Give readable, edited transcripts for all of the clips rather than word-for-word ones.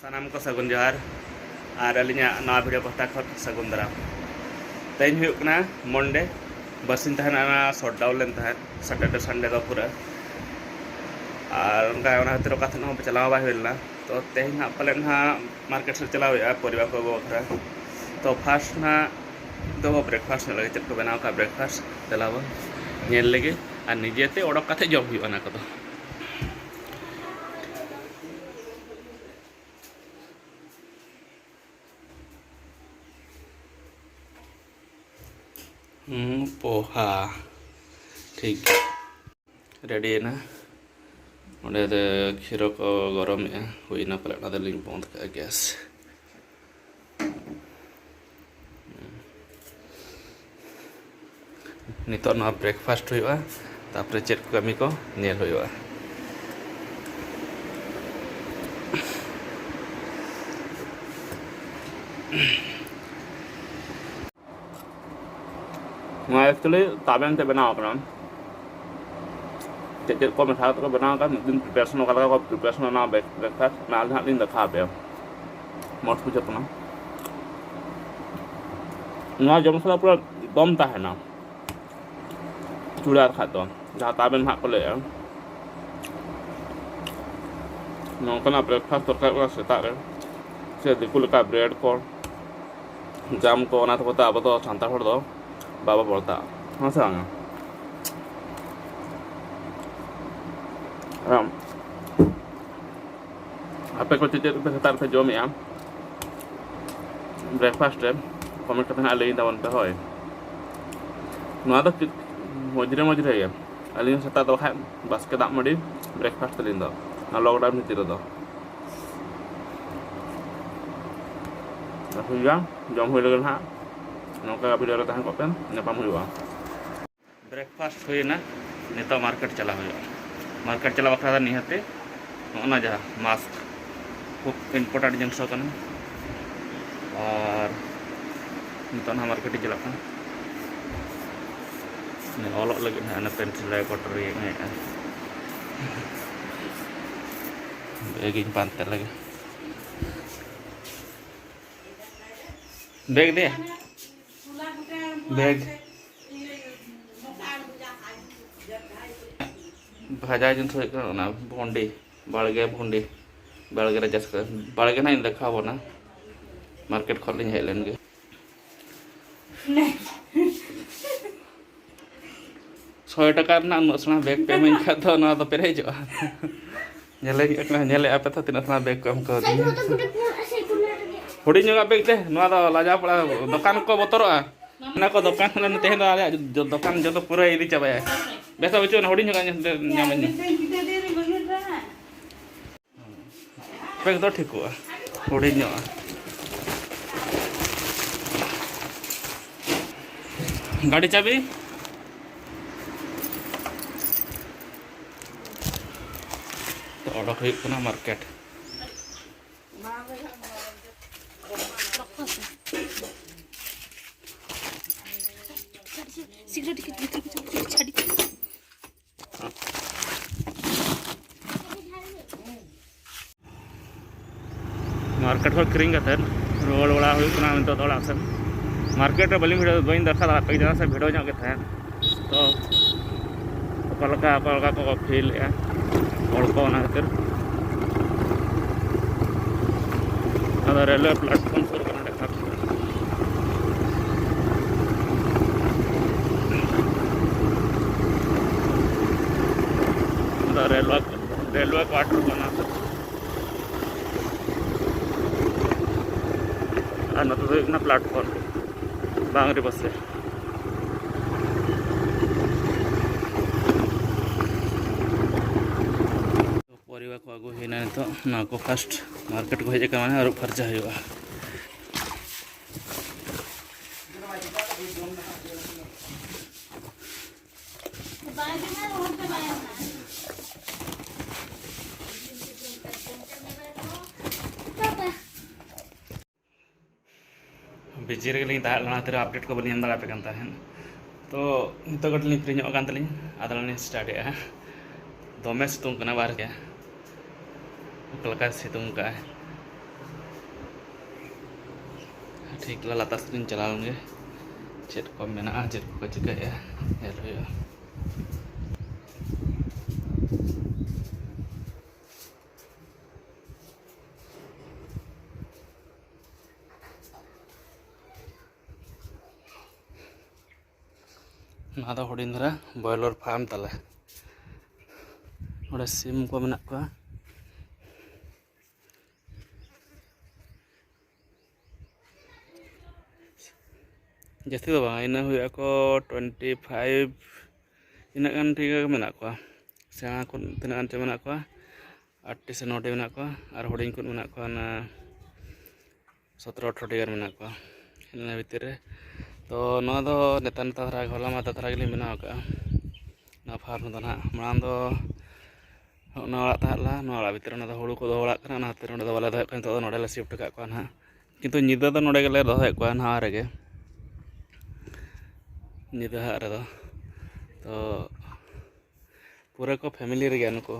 सानाम को सगुन जोहार और अलिया नवा वीडियो पता खत सगुन दाराम तेज हुकना मंडे बसिन तहना शॉट डाउन लेन तहन सैटरडे संडे दो पूरा और उनका खातिर कथा पे चलाव बा हुआ तो तेज ना पाले ना मार्केट से चलाव परिवार को बखरा तो फास्ट ना दो ब्रेकफास्ट लगे चेक को बनाव का ब्रेकफास्ट चलाव नेल लगे और निजेते ओडक कथे जम हुआ ना को पोहा ठीक रेडी ना उन्हें क्षीर को गरम हुईना पाले बंद कर गैस नित ब्रेकफास्ट हुआ तापर चेक कमी को नेल हुआ एक्चुअली ताबेन ते बनाव चेक को मिठा तो बनाव का दिन प्रिपरेशन का प्रिपरेशन ना ब्रेकफास्ट नाल ना दिन देखा पे मत पूछो ना जम सला पूरा दम ता है ना चूड़ा खातो जहाँ ताबेन हाथ को ले नौकना ब्रेकफास्ट तो कर सेता से दिकुल का ब्रेड को जाम को ना तो अब तो सांता हड़ दो बाबा बोलता हाँ सर आपे को चीज़ पे सेता से जो मिया ब्रेकफास्ट है कमेंट करते हैं अलग दावन पे होए ना तो मजरे मजरे है अलग सेता तो खाए बस के दाम मड़ी ब्रेकफास्ट तलीन दो ना लॉकडाउन भितर दो हुआ जम हुई लगे हाँ नौका वीडियो रे तहन कोपेन नेपाम हुआ ब्रेकफास्ट हुईना नित मार्केट चला हुआ मार्केट चला बखरा निहाते ना जहाँ मास्क खूब इम्पोर्टेंट जिनस और नित मार्केट चला ऑल लगे पेंसिल कटर बैग पानते लगे बैग दे बैग भाजा जिनस भंडी बाड़गे भंडी बाड़गे जस बाड़गे ना देखा ना मार्केट खोल हेलेन गे 100 टाका ना बैग पे मैं तो ना तो पेरेजो नेले आपे तो तीना बैग को हमको हुडी बैग दे लाजा पड़ा दुकान को बतरवा ना को दुकान तेहन जो दुकान जो तो पूरा इदी चाबाया बेसा बचो हुडी बैग तो ठीक हुआ हुडी गाड़ी चाबी तो ऑर्डर हुई मार्केट मार्केट को क्रीम रोड बड़ा होड़ा से मार्केट बलिंग भिड़ो बी देखा कई जगह से भिड़ो के तहन तो को फील हड़ को खातिर रेलवे प्लेटफॉर्म सुर कर देखा रेलवे क्वार्टर बना ना प्लेटफॉर्म बांगरी बस परिवार को आगू होना तो ना को फास्ट मार्केट को हज माने आरुब फर्चा हुआ बिजी रे तहर अपडेट को बनी दापे तो नित गटली फ्री आदि स्टार्ट दमे सितुंग बाहर के सितुंग का ठीक ला लाtas दिन चला लेंगे चेक को मेना चेक को चिका ya ya ना तो हुडिन धरा बॉयलर फार्म तले और सिम को मेना को जैसे तो बांग इन हुआ को 25 इन गान ठीक मेना को सेना को तना गान मेना को 8 से 9 मेना को और हुडिन को मेना को ना 17-18 गान मेना को इन भीतर तो ना तो नेता नेता धरा होला माता धरा गिली मेना का ना फार्म तो ना मांग तो ना ओड़ा ताला ना ओड़ा भीतर ना तो हुड़ू को ओड़ा कना ना ते नोडे दो वाला दो कन तो नोडे ला शिफ्ट का को ना किंतु निदा तो नोडे गेले दो को ना रेगे निदा रे दो तो पूरा को फैमिली रे गन को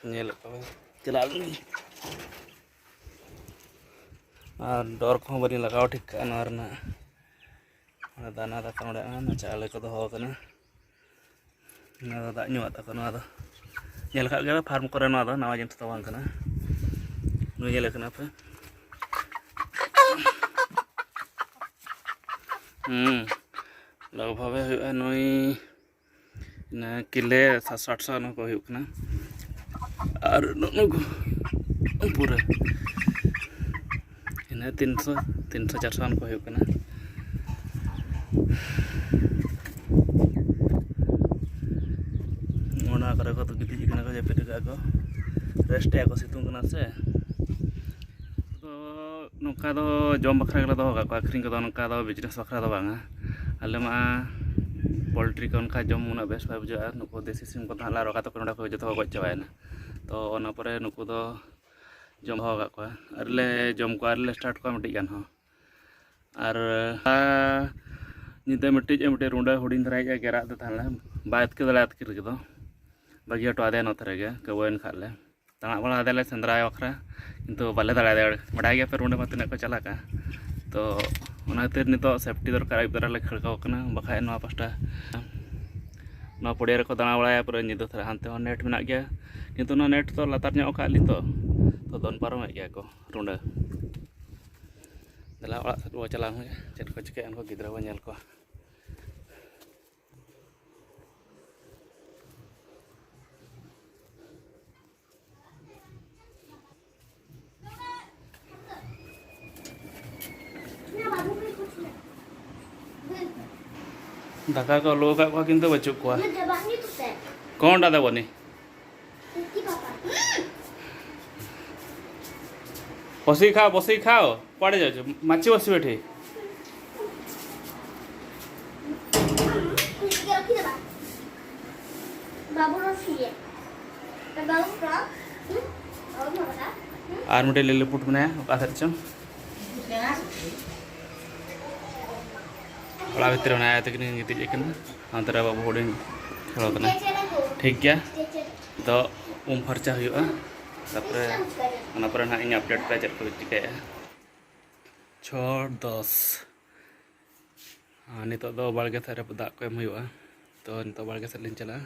नेल को चला और डोर को बनी लगाओ ठीक का ना दाना दाका नोडे ना चाले को दो कना ना दा न्यू आता को ना दो नेल का गे फार्म करे ना दो नवा जिनिस तो बांग कना नु नेल कना पे लग भावे नई ना किले 700 न को हुकना और नु पूरा इन 300-400 को हुकना ओना करे को तो गिटी कना को जेपे का को रेस्ट या को सितुंग कना से तो नोका दो जम बखरा गला दो का आखरिंग को नोका दो बिजनेस बखरा दो बांगा आले मा पोल्ट्री को उनका जम उना बेस भाई बुझा नुको देसी सिम को ताला रोका तो कोनडा को जतो गoj चाबायना तो ओना परे नुको दो जम हो का अरले जम को अरले स्टार्ट को मिटी गान हो और निते मिटे रुंडा हुडिन धराय जा गेरा दो ताला बात के दलात के दो बागी तो आदे नतरे गे कवन खाले तना बड़ा आदेले सेंद्रा बखरा किंतु बाले दड़ा दे बड़ा गया पे रुंडे मतिना को चला का तो ओनाते नितो सेफ्टी दरकार आइब दरा ले खड़काव कना बखाय नवा पास्टा नवा पड़िया रे को दाना बड़ाया पूरा निदो थरा हानते हो नेट मेना गया किंतु ना नेट तो लातार ᱧᱚᱜ का ली तो दोन पारम गया को रुंडा दला ओड़ा वो चला हुए चेट को चिके अनको गिद्रा को नेल को दाका को लो का किंतु बचुक को कौन दादा बनी बसी खाओ पड़े जाओ माची बसी बैठे और मुटे ले पुट बनाया आधार चम ओड़ा भीतर बनाया तक गिटी अंतरा बाबू हुडिन खेलोना ठीक गया तो फर्चा हुआ तापरे ना अपडेट पे चेक को चिकाया 6:10 नितो दो बाड़गे थारे दाग को एम हुआ तो नितो बाड़गे से लिन चला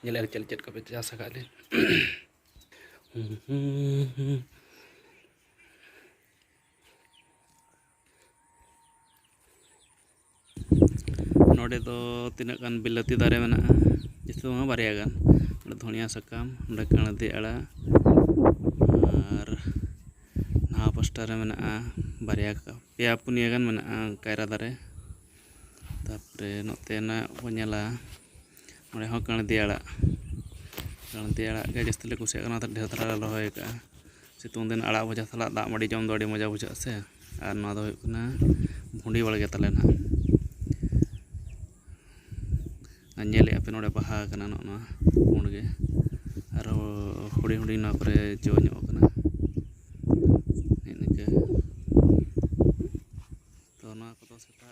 नेले चल चेक को पे चास का ले नोडे तो तीना गान बिलाती दारे मेना जिसो बारिया गान धनिया सकाम कणदी आड़ा और नहा पास्टा रे मेना बारिया पेया पुनिया गान मेना कायरा दारे तापरे नोते ना को नेला नोडे हो कणदी आड़ा के जस्ती ले कुसिया कना त ढेर धरा रहोय का सितुंग दिन आड़ा भजा सला दा मडी जम दो अडी मजा बुझा से और ना दो हुकना भुंडी बळगे तले ना नेले पे नोडे बहा कना ना उनगे और हुडी हुडी ना करे जो ᱧᱚᱜ कना इनके तो ना को तो सेटा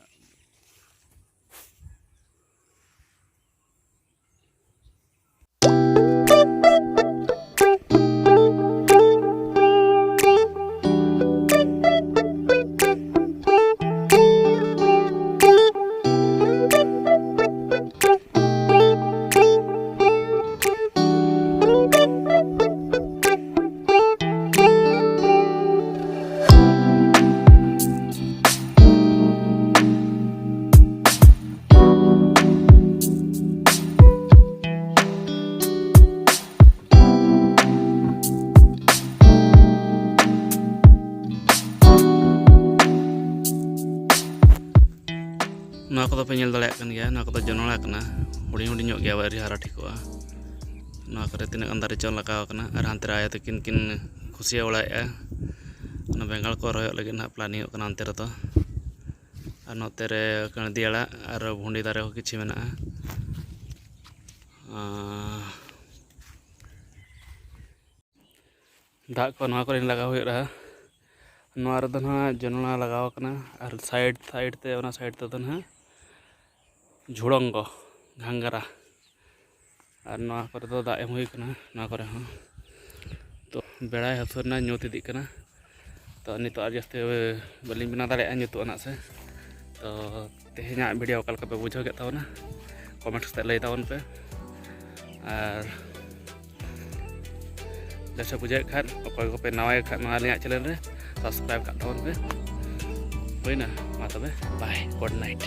नवा को पे नेल दाड़ेयाग कान गया नवा को जनोड़ा कना हुडिंग हुडिंग ᱧᱚᱜ ᱜᱮᱭᱟ ᱵᱟᱨᱤ ᱦᱟᱨᱟ ᱴᱷᱤᱠᱚᱜᱼᱟ नवा करे तीन गान दारे चल लगाव कना और हानते आया तकिन किन खुशिया उड़ाएगा ना बेंगल को रोय लगे ना प्लानिंग कना अंते रतो और नोते रे कणदियाड़ा और भुंडी दारे को किछि मेना दाग को नवा करे लगाव हुई रहा नवा रे ना जनोड़ा लगाव कना और साइड साइड ते ओना साइड ते ना झुड़ंग घांगरा और नवा करे तो दाग एम हुई कना नवा करे हां तो बेड़ा हसुरना ᱧᱩᱛ इदी कना तो नितो आज जस्ते बलिंग बना दाड़े ᱧᱩᱛ अना से तो तेहेना वीडियो ओका लका पे बुझाव के तावना कमेंट्स ते लay तावन पे और जैसे बुझे खान अकोय को पे नवा खान नवा लिया चैनल रे सब्सक्राइब का तावन पे होइना मा तबे बाय गुड नाइट।